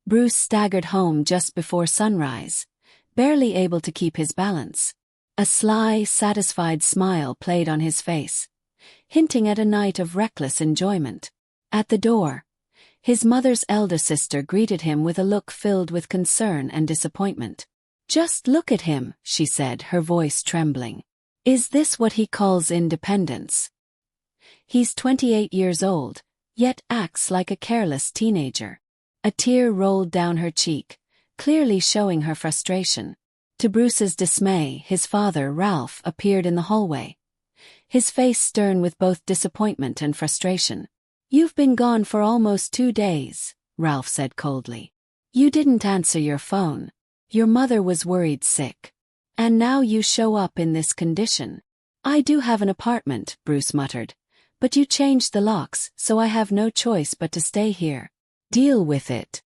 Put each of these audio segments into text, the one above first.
Bruce staggered home just before sunrise, barely able to keep his balance. A sly, satisfied smile played on his face, hinting at a night of reckless enjoyment. At the door, his mother's elder sister greeted him with a look filled with concern and disappointment. "Just look at him," she said, her voice trembling. "Is this what he calls independence? He's 28 years old, yet acts like a careless teenager." A tear rolled down her cheek, clearly showing her frustration. To Bruce's dismay, his father, Ralph, appeared in the hallway, his face stern with both disappointment and frustration. "You've been gone for almost 2 days, Ralph said coldly. "You didn't answer your phone. Your mother was worried sick. And now you show up in this condition." "I do have an apartment," Bruce muttered, "but you changed the locks, so I have no choice but to stay here. Deal with it."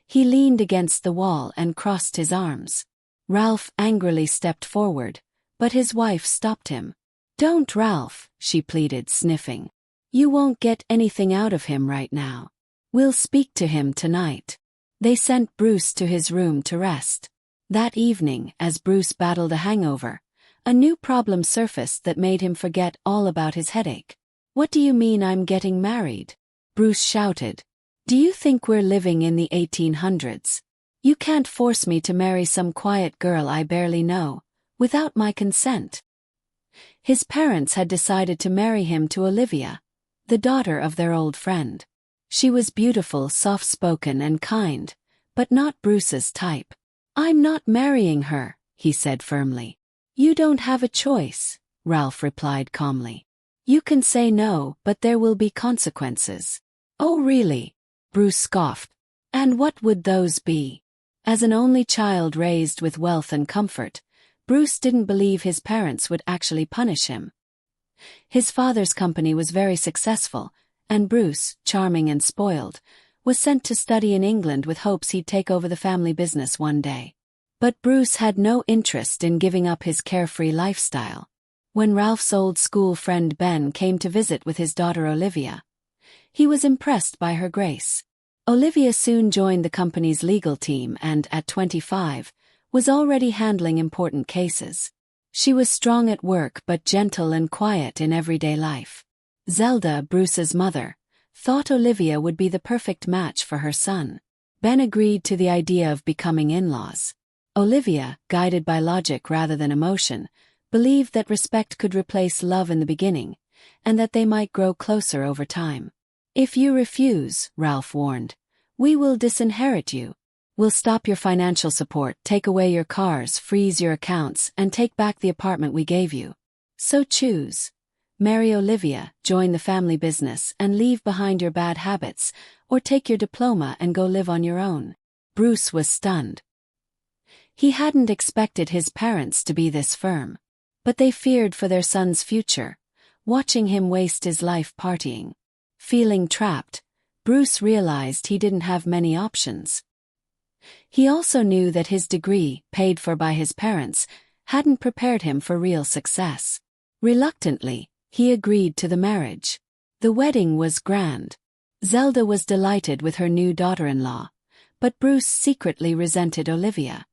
He leaned against the wall and crossed his arms. Ralph angrily stepped forward, but his wife stopped him. "Don't, Ralph," she pleaded, sniffing. "You won't get anything out of him right now. We'll speak to him tonight." They sent Bruce to his room to rest. That evening, as Bruce battled a hangover, a new problem surfaced that made him forget all about his headache. "What do you mean I'm getting married?" Bruce shouted. "Do you think we're living in the 1800s? You can't force me to marry some quiet girl I barely know, without my consent." His parents had decided to marry him to Olivia, the daughter of their old friend. She was beautiful, soft-spoken and kind, but not Bruce's type. "I'm not marrying her," he said firmly. "You don't have a choice," Ralph replied calmly. "You can say no, but there will be consequences." "Oh really?" Bruce scoffed. "And what would those be?" As an only child raised with wealth and comfort, Bruce didn't believe his parents would actually punish him. His father's company was very successful, and Bruce, charming and spoiled, was sent to study in England with hopes he'd take over the family business one day. But Bruce had no interest in giving up his carefree lifestyle. When Ralph's old school friend Ben came to visit with his daughter Olivia, he was impressed by her grace. Olivia soon joined the company's legal team and, at 25, was already handling important cases. She was strong at work but gentle and quiet in everyday life. Zelda, Bruce's mother, thought Olivia would be the perfect match for her son. Ben agreed to the idea of becoming in-laws. Olivia, guided by logic rather than emotion, believed that respect could replace love in the beginning, and that they might grow closer over time. "If you refuse," Ralph warned, "we will disinherit you. We'll stop your financial support, take away your cars, freeze your accounts, and take back the apartment we gave you. So choose. Marry Olivia, join the family business, and leave behind your bad habits, or take your diploma and go live on your own." Bruce was stunned. He hadn't expected his parents to be this firm. But they feared for their son's future, watching him waste his life partying. Feeling trapped, Bruce realized he didn't have many options. He also knew that his degree, paid for by his parents, hadn't prepared him for real success. Reluctantly, he agreed to the marriage. The wedding was grand. Zelda was delighted with her new daughter-in-law, but Bruce secretly resented Olivia.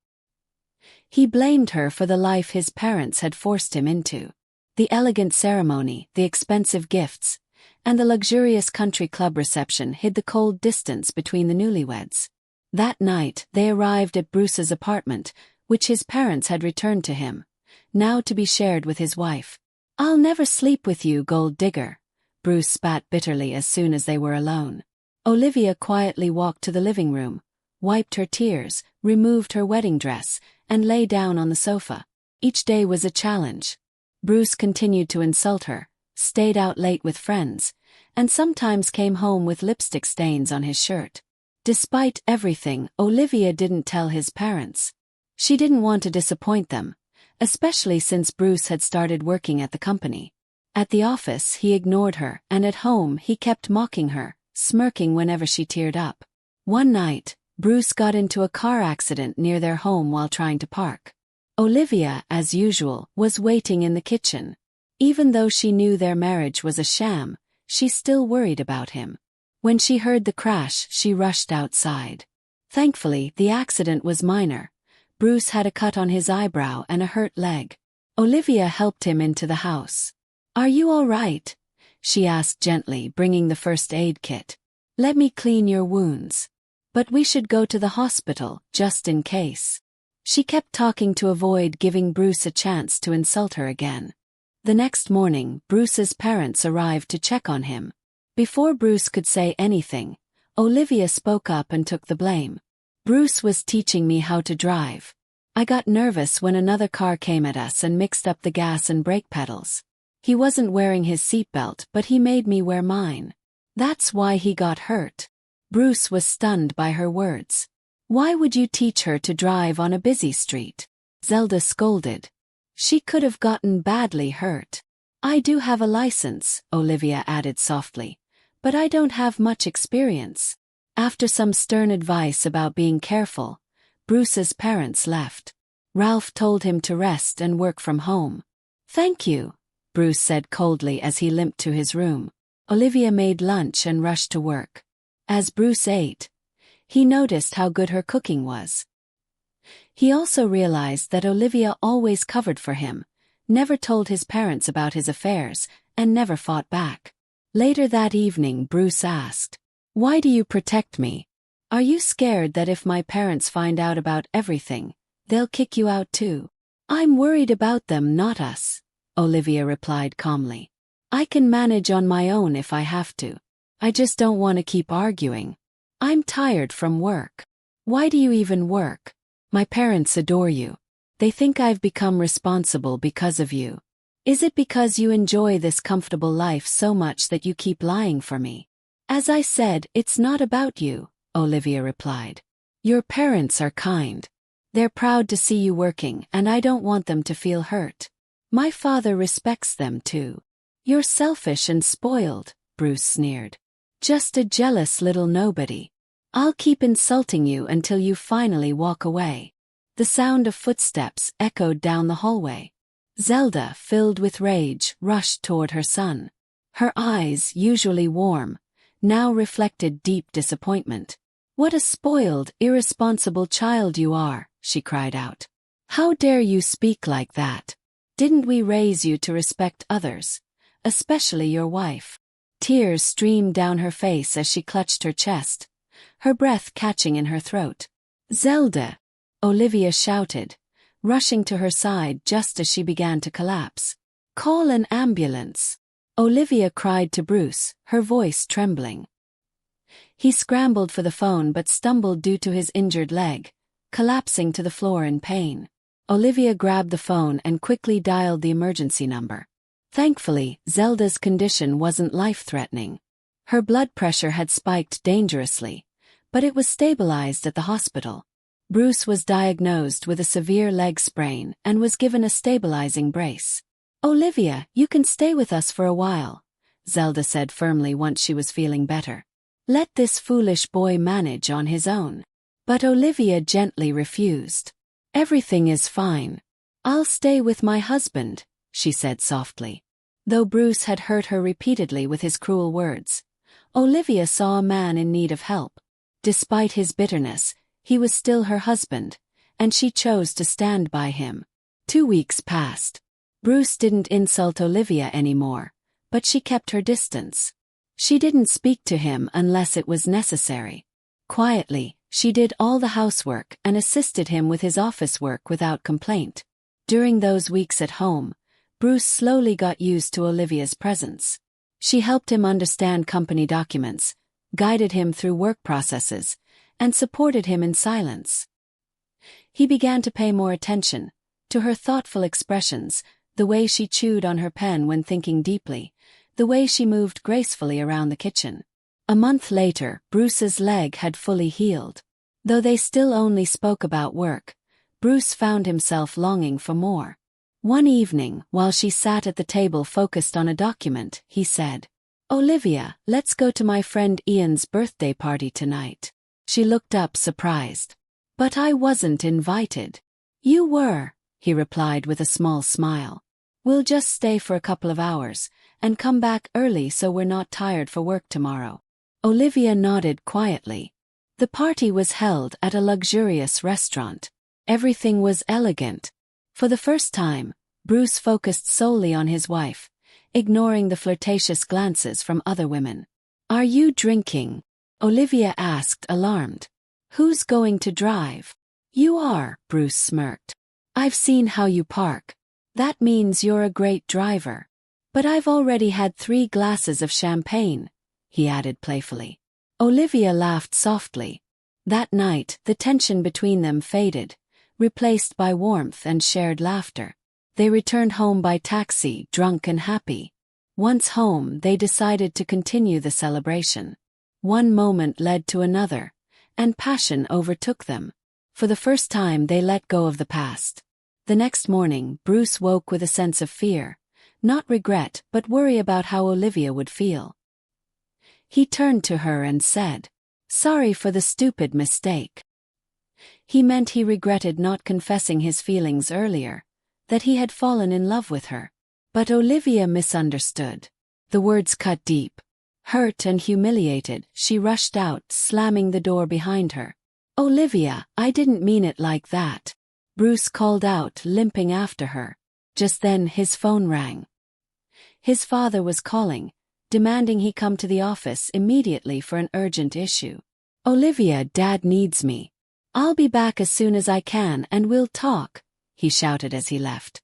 He blamed her for the life his parents had forced him into. The elegant ceremony, the expensive gifts, and the luxurious country club reception hid the cold distance between the newlyweds. That night, they arrived at Bruce's apartment, which his parents had returned to him, now to be shared with his wife. "I'll never sleep with you, gold digger," Bruce spat bitterly as soon as they were alone. Olivia quietly walked to the living room, wiped her tears, removed her wedding dress, and lay down on the sofa. Each day was a challenge. Bruce continued to insult her, stayed out late with friends, and sometimes came home with lipstick stains on his shirt. Despite everything, Olivia didn't tell his parents. She didn't want to disappoint them, especially since Bruce had started working at the company. At the office, he ignored her, and at home, he kept mocking her, smirking whenever she teared up. One night, Bruce got into a car accident near their home while trying to park. Olivia, as usual, was waiting in the kitchen. Even though she knew their marriage was a sham, she still worried about him. When she heard the crash, she rushed outside. Thankfully, the accident was minor. Bruce had a cut on his eyebrow and a hurt leg. Olivia helped him into the house. "Are you all right?" she asked gently, bringing the first aid kit. "Let me clean your wounds. But we should go to the hospital, just in case." She kept talking to avoid giving Bruce a chance to insult her again. The next morning, Bruce's parents arrived to check on him. Before Bruce could say anything, Olivia spoke up and took the blame. "Bruce was teaching me how to drive. I got nervous when another car came at us and mixed up the gas and brake pedals. He wasn't wearing his seatbelt, but he made me wear mine. That's why he got hurt." Bruce was stunned by her words. "Why would you teach her to drive on a busy street?" Zelda scolded. "She could have gotten badly hurt." "I do have a license," Olivia added softly, "but I don't have much experience." After some stern advice about being careful, Bruce's parents left. Ralph told him to rest and work from home. "Thank you," Bruce said coldly as he limped to his room. Olivia made lunch and rushed to work. As Bruce ate, he noticed how good her cooking was. He also realized that Olivia always covered for him, never told his parents about his affairs, and never fought back. Later that evening, Bruce asked, "Why do you protect me? Are you scared that if my parents find out about everything, they'll kick you out too?" "I'm worried about them, not us," Olivia replied calmly. "I can manage on my own if I have to. I just don't want to keep arguing. I'm tired from work." "Why do you even work?" "My parents adore you. They think I've become responsible because of you." "Is it because you enjoy this comfortable life so much that you keep lying for me?" "As I said, it's not about you," Olivia replied. "Your parents are kind. They're proud to see you working, and I don't want them to feel hurt. My father respects them too." "You're selfish and spoiled," Bruce sneered. "Just a jealous little nobody. I'll keep insulting you until you finally walk away." The sound of footsteps echoed down the hallway. Zelda, filled with rage, rushed toward her son. Her eyes, usually warm, now reflected deep disappointment. "What a spoiled, irresponsible child you are," she cried out. "How dare you speak like that? Didn't we raise you to respect others, especially your wife?" Tears streamed down her face as she clutched her chest, her breath catching in her throat. "Zelda!" Olivia shouted, rushing to her side just as she began to collapse. "Call an ambulance!" Olivia cried to Bruce, her voice trembling. He scrambled for the phone but stumbled due to his injured leg, collapsing to the floor in pain. Olivia grabbed the phone and quickly dialed the emergency number. Thankfully, Zelda's condition wasn't life-threatening. Her blood pressure had spiked dangerously, but it was stabilized at the hospital. Bruce was diagnosed with a severe leg sprain and was given a stabilizing brace. "Olivia, you can stay with us for a while," Zelda said firmly once she was feeling better. "Let this foolish boy manage on his own." But Olivia gently refused. "Everything is fine. I'll stay with my husband," she said softly. Though Bruce had hurt her repeatedly with his cruel words, Olivia saw a man in need of help. Despite his bitterness, he was still her husband, and she chose to stand by him. 2 weeks passed. Bruce didn't insult Olivia anymore, but she kept her distance. She didn't speak to him unless it was necessary. Quietly, she did all the housework and assisted him with his office work without complaint. During those weeks at home, Bruce slowly got used to Olivia's presence. She helped him understand company documents, guided him through work processes, and supported him in silence. He began to pay more attention to her thoughtful expressions, the way she chewed on her pen when thinking deeply, the way she moved gracefully around the kitchen. A month later, Bruce's leg had fully healed. Though they still only spoke about work, Bruce found himself longing for more. One evening, while she sat at the table focused on a document, he said, "Olivia, let's go to my friend Ian's birthday party tonight." She looked up surprised. "But I wasn't invited." "You were," he replied with a small smile. "We'll just stay for a couple of hours, and come back early so we're not tired for work tomorrow." Olivia nodded quietly. The party was held at a luxurious restaurant. Everything was elegant. For the first time, Bruce focused solely on his wife, ignoring the flirtatious glances from other women. "Are you drinking?" Olivia asked, alarmed. "Who's going to drive?" "You are," Bruce smirked. "I've seen how you park. That means you're a great driver." "But I've already had 3 glasses of champagne," he added playfully. Olivia laughed softly. That night, the tension between them faded, replaced by warmth and shared laughter. They returned home by taxi, drunk and happy. Once home, they decided to continue the celebration. One moment led to another, and passion overtook them. For the first time, they let go of the past. The next morning, Bruce woke with a sense of fear, not regret but worry about how Olivia would feel. He turned to her and said, "Sorry for the stupid mistake." He meant he regretted not confessing his feelings earlier, that he had fallen in love with her. But Olivia misunderstood. The words cut deep. Hurt and humiliated, she rushed out, slamming the door behind her. "Olivia, I didn't mean it like that," Bruce called out, limping after her. Just then his phone rang. His father was calling, demanding he come to the office immediately for an urgent issue. "Olivia, Dad needs me. I'll be back as soon as I can and we'll talk," he shouted as he left.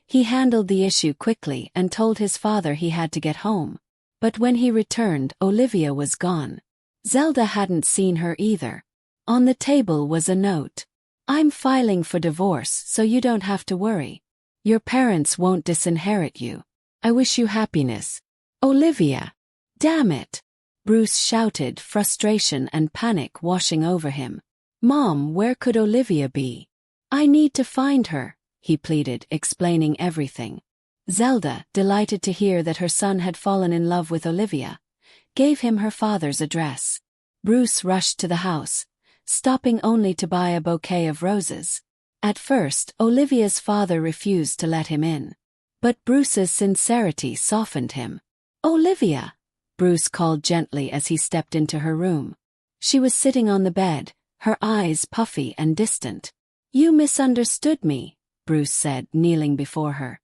He handled the issue quickly and told his father he had to get home. But when he returned, Olivia was gone. Zelda hadn't seen her either. On the table was a note. "I'm filing for divorce, so you don't have to worry. Your parents won't disinherit you. I wish you happiness." "Olivia! Damn it!" Bruce shouted, frustration and panic washing over him. "Mom, where could Olivia be? I need to find her," he pleaded, explaining everything. Zelda, delighted to hear that her son had fallen in love with Olivia, gave him her father's address. Bruce rushed to the house, stopping only to buy a bouquet of roses. At first, Olivia's father refused to let him in. But Bruce's sincerity softened him. "Olivia!" Bruce called gently as he stepped into her room. She was sitting on the bed, her eyes puffy and distant. "You misunderstood me," Bruce said, kneeling before her.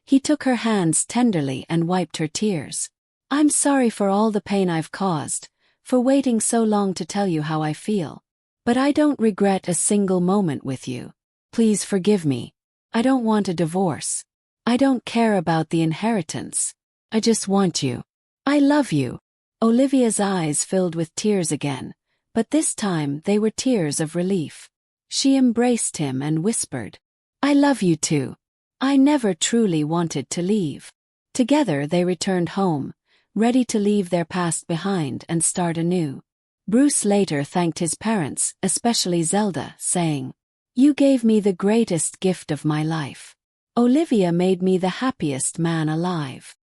He took her hands tenderly and wiped her tears. "I'm sorry for all the pain I've caused, for waiting so long to tell you how I feel. But I don't regret a single moment with you. Please forgive me. I don't want a divorce. I don't care about the inheritance. I just want you. I love you." Olivia's eyes filled with tears again, but this time they were tears of relief. She embraced him and whispered, "I love you too. I never truly wanted to leave." Together they returned home, ready to leave their past behind and start anew. Bruce later thanked his parents, especially Zelda, saying, "You gave me the greatest gift of my life. Olivia made me the happiest man alive."